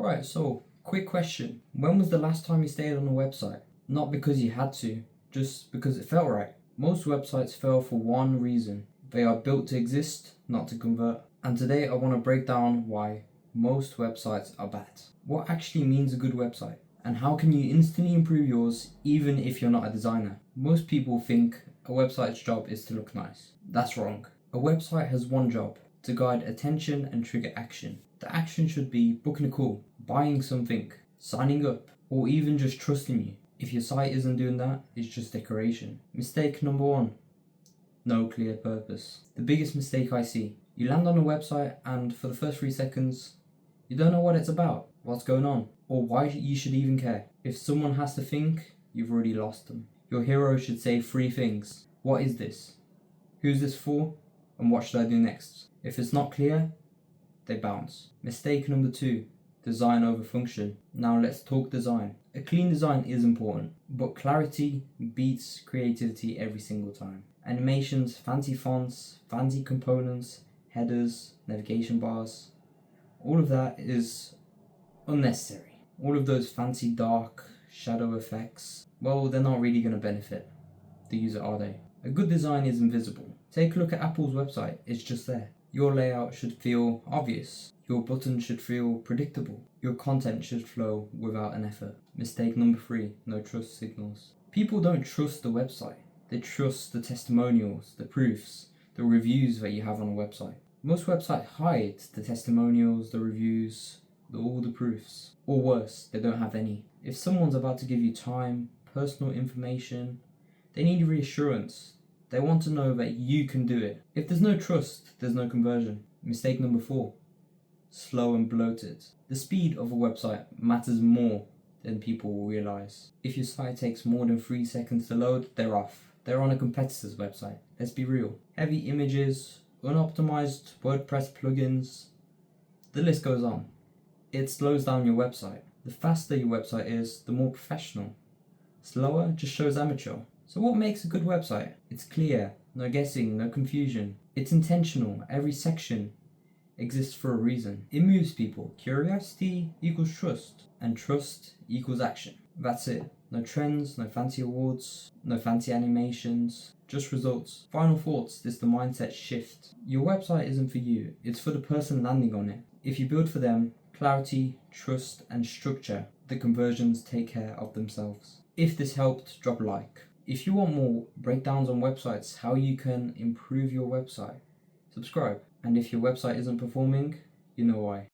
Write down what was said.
Alright, so quick question. When was the last time you stayed on a website? Not because you had to, just because it felt right. Most websites fail for one reason. They are built to exist, not to convert. And today I want to break down why most websites are bad. What actually means a good website? And how can you instantly improve yours even if you're not a designer? Most people think a website's job is to look nice. That's wrong. A website has one job: to guide attention and trigger action. The action should be booking a call, buying something, signing up, or even just trusting you. If your site isn't doing that, it's just decoration. Mistake number 1. No clear purpose. The biggest mistake I see. You land on a website and for the first 3 seconds, you don't know what it's about, what's going on, or why you should even care. If someone has to think, you've already lost them. Your hero should say 3 things. What is this? Who's this for? And what should I do next? If it's not clear, they bounce. Mistake number 2. Design over function. Now let's talk design. A clean design is important, but clarity beats creativity every single time. Animations, fancy fonts, fancy components, headers, navigation bars, all of that is unnecessary. All of those fancy dark shadow effects, well, they're not really going to benefit the user, are they? A good design is invisible. Take a look at Apple's website, it's just there. Your layout should feel obvious. Your buttons should feel predictable. Your content should flow without an effort. Mistake number 3, no trust signals. People don't trust the website. They trust the testimonials, the proofs, the reviews that you have on a website. Most websites hide the testimonials, the reviews, all the proofs. Or worse, they don't have any. If someone's about to give you time, personal information, they need reassurance. They want to know that you can do it. If there's no trust, there's no conversion. Mistake number 4. Slow and bloated. The speed of a website matters more than people will realize. If your site takes more than 3 seconds to load, they're off. They're on a competitor's website. Let's be real. Heavy images, unoptimized WordPress plugins, the list goes on. It slows down your website. The faster your website is, the more professional. Slower just shows amateur. So what makes a good website? It's clear, no guessing, no confusion. It's intentional. Every section exists for a reason. It moves people. Curiosity equals trust, and trust equals action. That's it. No trends, no fancy awards, no fancy animations, just results. Final thoughts, this is the mindset shift. Your website isn't for you, it's for the person landing on it. If you build for them, clarity, trust, and structure, the conversions take care of themselves. If this helped, drop a like. If you want more breakdowns on websites, how you can improve your website, subscribe. And if your website isn't performing, you know why.